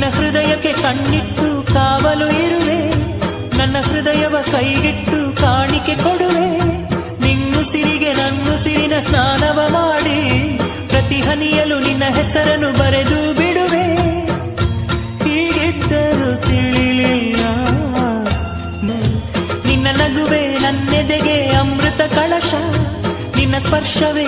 ನಿನ್ನ ಹೃದಯಕ್ಕೆ ಕಣ್ಣಿಟ್ಟು ಕಾವಲು ಇರುವೆ, ನನ್ನ ಹೃದಯವ ಕೈಗಿಟ್ಟು ಕಾಣಿಕೆ ಕೊಡುವೆ. ನಿನ್ನುಸಿರಿಗೆ ನನ್ನುಸಿರಿನ ಸ್ನಾನವ ಮಾಡಿ ಪ್ರತಿ ಹನಿಯಲು ನಿನ್ನ ಹೆಸರನ್ನು ಬರೆದು ಬಿಡುವೆ. ಹೀಗಿದ್ದರೂ ತಿಳಿಲಿಲ್ಲ ನಿನ್ನ ನಗುವೆ ನನ್ನೆದೆಗೆ ಅಮೃತ ಕಳಶ, ನಿನ್ನ ಸ್ಪರ್ಶವೇ